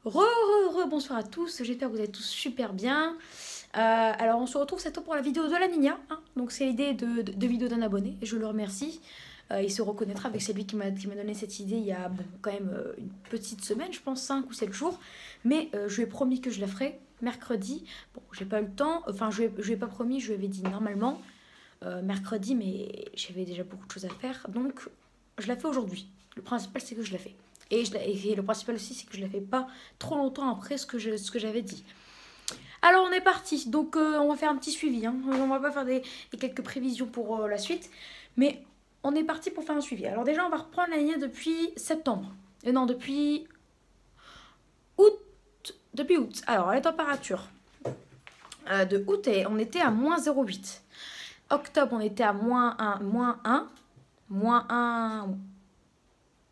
Bonsoir à tous, j'espère que vous allez tous super bien. Alors on se retrouve cette fois pour la vidéo de la Nina, hein. Donc c'est l'idée de vidéo d'un abonné, et je le remercie. Il se reconnaîtra avec celui qui m'a donné cette idée il y a quand même une petite semaine, je pense 5 ou 7 jours. Mais je lui ai promis que je la ferai mercredi. Bon, j'ai pas eu le temps, enfin je lui ai pas promis, je lui avais dit normalement mercredi, mais j'avais déjà beaucoup de choses à faire. Donc je la fais aujourd'hui. Le principal c'est que je la fais. Et le principal aussi, c'est que je ne la fais pas trop longtemps après ce que j'avais dit. Alors, on est parti. Donc, on va faire un petit suivi, hein. On va pas faire quelques prévisions pour la suite. Mais on est parti pour faire un suivi. Alors, déjà, on va reprendre la lignée depuis septembre. Et non, depuis août. Depuis août. Alors, la température de août, on était à moins 0,8. Octobre, on était à moins 1. Moins 1.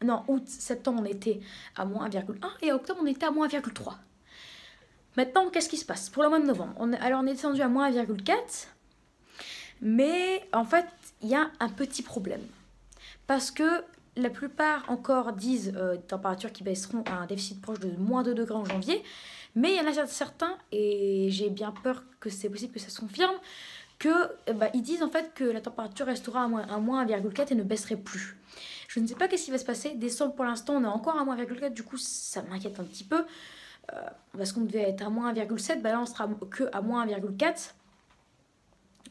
Non, août, septembre, on était à moins 1,1 et octobre, on était à moins 1,3. Maintenant, qu'est-ce qui se passe pour le mois de novembre? Alors, on est descendu à moins 1,4, mais en fait, il y a un petit problème. Parce que la plupart encore disent des températures qui baisseront à un déficit proche de moins 2 degrés en janvier, mais il y en a certains, et j'ai bien peur que c'est possible que ça se confirme, ils disent en fait que la température restera à moins 1,4 et ne baisserait plus. Je ne sais pas qu'est-ce qui va se passer. Décembre, pour l'instant, on est encore à moins 1,4. Du coup, ça m'inquiète un petit peu. Parce qu'on devait être à moins 1,7. Bah là, on sera que à moins 1,4.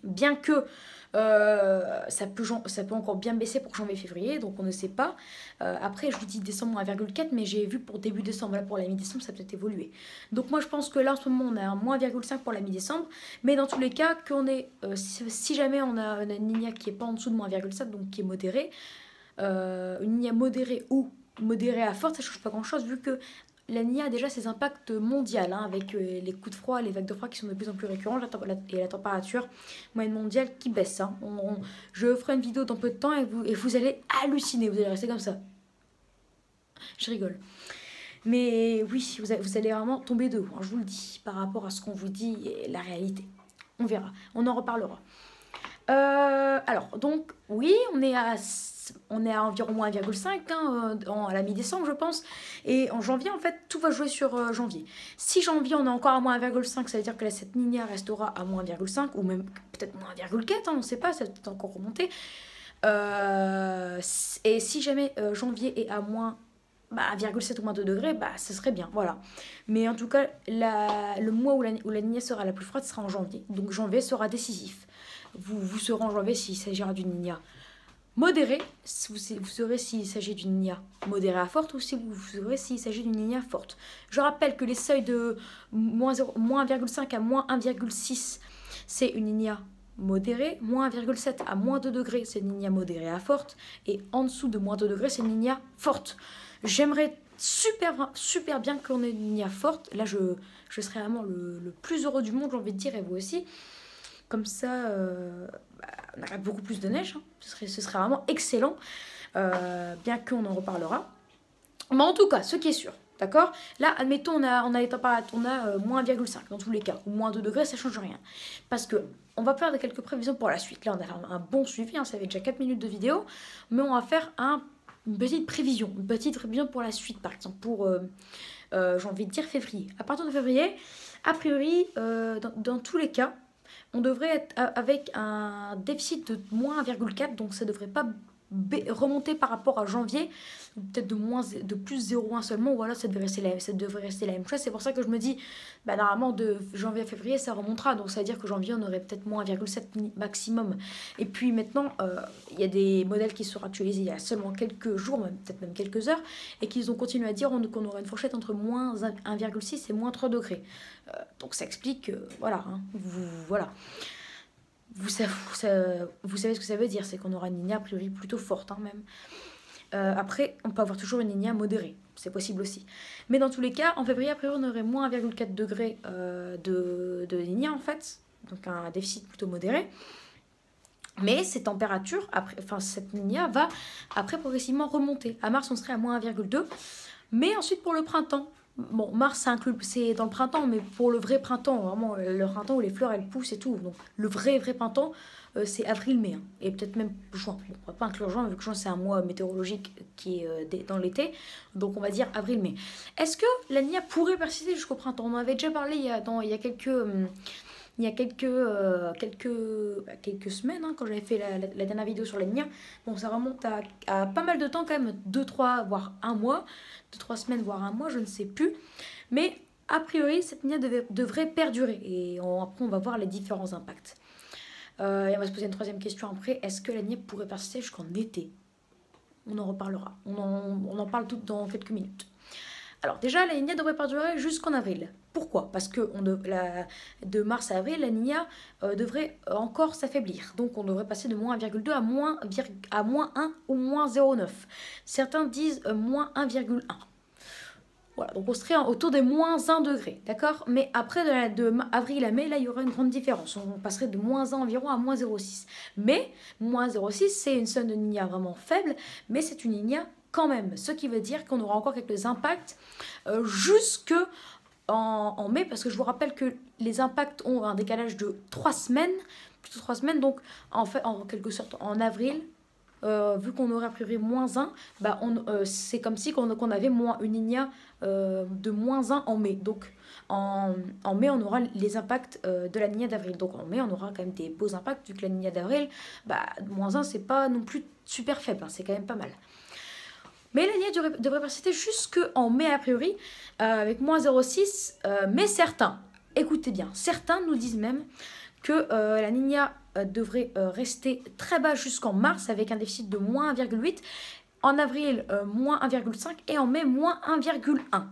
Bien que ça peut encore bien baisser pour janvier-février. Donc, on ne sait pas. Après, je vous dis décembre, moins 1,4. Mais j'ai vu pour début décembre. Là, pour la mi-décembre, ça peut être évolué. Donc, moi, je pense que là, en ce moment, on est à moins 1,5 pour la mi-décembre. Mais dans tous les cas, si jamais on a une ligne qui est pas en dessous de moins 1,7, donc qui est modérée, une ligne modérée ou modérée à forte, ça change pas grand chose vu que la Niña a déjà ses impacts mondiaux, hein, avec les coups de froid, les vagues de froid qui sont de plus en plus récurrentes et la température moyenne mondiale qui baisse, hein. Je ferai une vidéo dans peu de temps et vous allez halluciner, vous allez rester comme ça. Je rigole. Mais oui, vous allez vraiment tomber de haut, hein, je vous le dis, par rapport à ce qu'on vous dit et la réalité. On verra, on en reparlera. Alors, donc, oui, on est à environ moins 1,5, hein, à la mi-décembre, je pense. Et en janvier, en fait, tout va jouer sur janvier. Si janvier, on est encore à moins 1,5, ça veut dire que cette ligne restera à moins 1,5, ou même peut-être moins 1,4, hein, on ne sait pas, ça peut encore remonter. Et si jamais janvier est à moins 1,7 ou moins 2 degrés, ce serait bien, voilà. Mais en tout cas, le mois où la ligne sera la plus froide sera en janvier. Donc janvier sera décisif. Vous saurez en janvier s'il s'agira d'une Niña modérée, vous saurez s'il s'agit d'une Niña modérée à forte ou si vous saurez s'il s'agit d'une Niña forte. Je rappelle que les seuils de moins 1,5 à moins 1,6, c'est une Niña modérée, moins 1,7 à moins 2 degrés, c'est une Niña modérée à forte, et en dessous de moins 2 degrés, c'est une Niña forte. J'aimerais super bien qu'on ait une Niña forte. Là, je serais vraiment le plus heureux du monde, j'ai envie de dire, et vous aussi. Comme ça, on aurait beaucoup plus de neige, hein. Ce serait vraiment excellent, bien qu'on en reparlera. Mais en tout cas, ce qui est sûr, d'accord? Là, admettons, on a les températures, on a moins 1,5 dans tous les cas, ou moins 2 degrés, ça change rien. Parce que on va faire quelques prévisions pour la suite. Là, on a fait un bon suivi, hein, ça fait déjà 4 minutes de vidéo, mais on va faire une petite prévision pour la suite, par exemple, pour, j'ai envie de dire, février. À partir de février, a priori, dans tous les cas, on devrait être avec un déficit de moins 1,4, donc ça ne devrait pas remonter par rapport à janvier, peut-être de plus 0,1 seulement, ou alors ça devrait rester la même chose. C'est pour ça que je me dis, normalement de janvier à février ça remontera, donc ça veut dire que janvier on aurait peut-être moins 1,7 maximum. Et puis maintenant, il y a des modèles qui seront actualisés il y a seulement quelques jours, peut-être même quelques heures, et qu'ils ont continué à dire qu'on aurait une fourchette entre moins 1,6 et moins 3 degrés. Donc ça explique, voilà, hein, voilà. Vous savez ce que ça veut dire, c'est qu'on aura une Niña a priori plutôt forte, hein, même. Après, on peut avoir toujours une Niña modérée, c'est possible aussi. Mais dans tous les cas, en février, a priori, on aurait moins 1,4 degrés de Niña, en fait, donc un déficit plutôt modéré. Mais ces températures, cette Niña va après progressivement remonter. À mars, on serait à moins 1,2. Mais ensuite pour le printemps, bon, mars c'est dans le printemps, mais pour le vrai printemps, vraiment le printemps où les fleurs elles poussent et tout, donc le vrai printemps, c'est avril-mai, hein, et peut-être même juin. Bon, on va pas inclure juin, vu que juin c'est un mois météorologique qui est dans l'été, donc on va dire avril-mai. Est-ce que la Niña pourrait persister jusqu'au printemps? On en avait déjà parlé il y a quelques semaines, hein, quand j'avais fait la dernière vidéo sur la Niña. Bon, ça remonte à pas mal de temps quand même, 2-3, voire un mois, 2-3 semaines, voire un mois, je ne sais plus. Mais a priori, cette Niña devrait perdurer. Et après, on va voir les différents impacts. Et on va se poser une troisième question après. Est-ce que la Niña pourrait persister jusqu'en été? On en reparlera. On en parle tout dans quelques minutes. Alors déjà, la Niña devrait perdurer jusqu'en avril. Pourquoi? Parce que de mars à avril, la Niña devrait encore s'affaiblir. Donc on devrait passer de moins 1,2 à moins 1 ou moins 0,9. Certains disent moins 1,1. Voilà, donc on serait autour des moins 1 degré, d'accord? Mais après, de avril à mai, là, il y aura une grande différence. On passerait de moins 1 environ à moins 0,6. Mais moins 0,6, c'est une sonde de Niña vraiment faible, mais c'est une Niña quand même. Ce qui veut dire qu'on aura encore quelques impacts jusque en mai, parce que je vous rappelle que les impacts ont un décalage de 3 semaines, plutôt 3 semaines, donc en fait, en quelque sorte, en avril, vu qu'on aurait a priori moins 1, bah c'est comme si qu'on avait une Niña de moins 1 en mai. Donc en mai, on aura les impacts de la Niña d'avril. Donc en mai, on aura quand même des beaux impacts, vu que la Niña d'avril, bah, moins 1, c'est pas non plus super faible, hein, c'est quand même pas mal. Mais la Niña devrait persister jusqu'en mai a priori, avec moins 0,6, mais certains, écoutez bien, certains nous disent même que la Niña devrait rester très bas jusqu'en mars avec un déficit de moins 1,8, en avril moins 1,5 et en mai moins 1,1.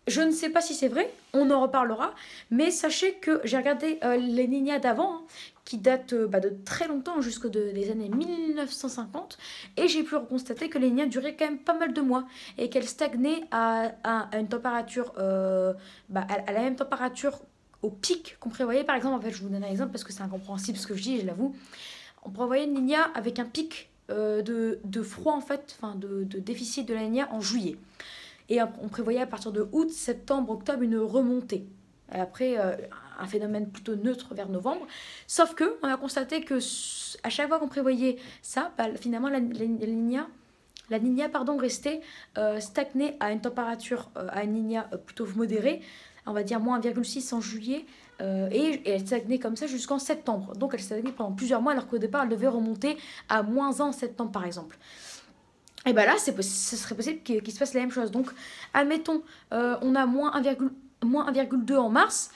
Je ne sais pas si c'est vrai, on en reparlera, mais sachez que j'ai regardé les Niñas d'avant, hein, qui datent de très longtemps, jusque des années 1950, et j'ai pu constater que les Niñas duraient quand même pas mal de mois, et qu'elles stagnaient à une température, à la même température au pic qu'on prévoyait. Par exemple, en fait, je vous donne un exemple parce que c'est incompréhensible ce que je dis, je l'avoue. On prévoyait une Niña avec un pic de froid, en fait, enfin de déficit de la Niña en juillet. Et on prévoyait à partir de août, septembre, octobre une remontée. Et après, un phénomène plutôt neutre vers novembre. Sauf que on a constaté que à chaque fois qu'on prévoyait ça, finalement la Niña restait stagnée à une température, à une Niña plutôt modérée, on va dire moins 1,6 en juillet, et elle stagnait comme ça jusqu'en septembre. Donc elle stagnait pendant plusieurs mois, alors qu'au départ elle devait remonter à moins 1 en septembre par exemple. Et bien là, ce serait possible qu'il se passe la même chose. Donc, admettons, on a moins 1,2 en mars,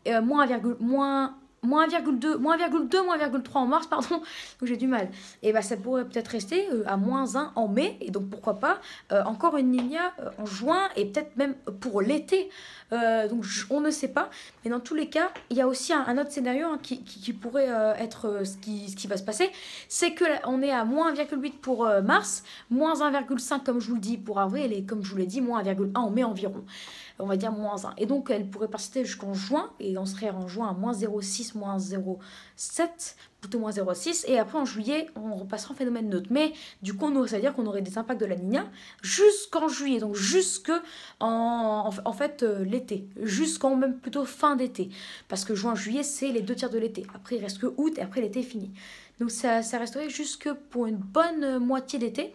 moins 1,2, moins 1,3 en mars, pardon, donc j'ai du mal. Et bien ça pourrait peut-être rester à moins 1 en mai, et donc pourquoi pas encore une Niña en juin, et peut-être même pour l'été. Donc on ne sait pas, mais dans tous les cas, il y a aussi un autre scénario, hein, qui pourrait être ce qui va se passer, c'est qu'on est à moins 1,8 pour mars, moins 1,5 comme je vous le dis pour avril, et comme je vous l'ai dit, moins 1,1 en mai environ. On va dire moins 1. Et donc, elle pourrait persister jusqu'en juin, et on serait en juin à moins 0,6, moins 0,7, plutôt moins 0,6, et après en juillet, on repassera en phénomène neutre. Mais du coup, ça veut dire qu'on aurait des impacts de la Niña jusqu'en juillet, donc en fait l'été, jusqu'en même plutôt fin d'été. Parce que juin, juillet, c'est les 2 tiers de l'été. Après, il reste que août, et après l'été est fini. Donc ça resterait jusque pour une bonne moitié d'été.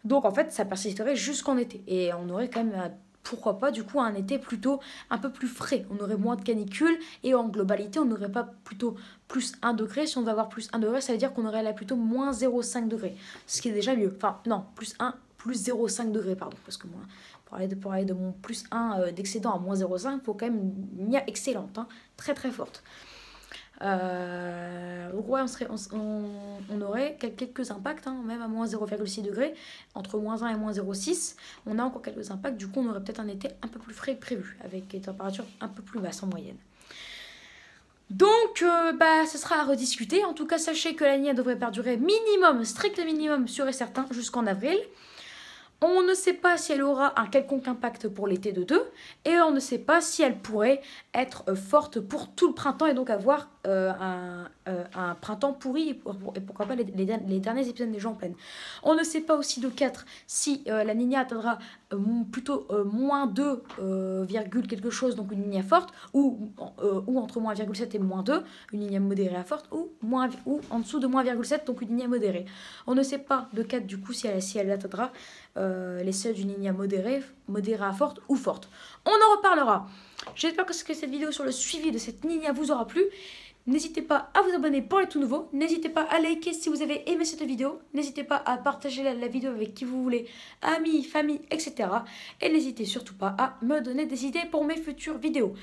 Donc en fait, ça persisterait jusqu'en été. Et on aurait quand même pourquoi pas du coup un été plutôt un peu plus frais, on aurait moins de canicule, et en globalité on n'aurait pas plutôt plus 1 degré. Si on va avoir plus 1 degré, ça veut dire qu'on aurait là plutôt moins 0,5 degré, ce qui est déjà mieux. Enfin non, plus 1, plus 0,5 degré, pardon, parce que moi, pour aller de mon plus 1 d'excédent à moins 0,5, il faut quand même une Niña excellente, hein, très très forte. Donc ouais, on aurait quelques impacts, hein, même à moins 0,6 degrés, entre moins 1 et moins 0,6, on a encore quelques impacts. Du coup, on aurait peut-être un été un peu plus frais prévu, avec des températures un peu plus basses en moyenne. Donc, ce sera à rediscuter. En tout cas, sachez que la Niña devrait perdurer minimum, strict minimum, sûr et certain, jusqu'en avril. On ne sait pas si elle aura un quelconque impact pour l'été de 2, et on ne sait pas si elle pourrait être forte pour tout le printemps, et donc avoir un printemps pourri, et pourquoi pas les derniers épisodes des gens en pleine. On ne sait pas aussi de 4 si la Niña atteindra plutôt moins 2, virgule quelque chose, donc une ligne forte, ou entre moins 1,7 et moins 2, une ligne modérée à forte, ou en dessous de moins 1,7, donc une ligne modérée. On ne sait pas de 4 du coup si elle atteindra les seuils d'une ligne modérée à forte ou forte. On en reparlera. J'espère que cette vidéo sur le suivi de cette ligne vous aura plu. N'hésitez pas à vous abonner pour les tout nouveaux. N'hésitez pas à liker si vous avez aimé cette vidéo. N'hésitez pas à partager la vidéo avec qui vous voulez, amis, famille, etc. Et n'hésitez surtout pas à me donner des idées pour mes futures vidéos.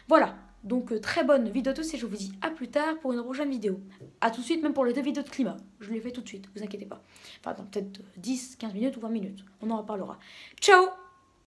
Voilà, donc très bonne vidéo à tous et je vous dis à plus tard pour une prochaine vidéo. A tout de suite, même pour les 2 vidéos de climat. Je les fais tout de suite, vous inquiétez pas. Enfin, dans peut-être 10, 15 minutes ou 20 minutes. On en reparlera. Ciao!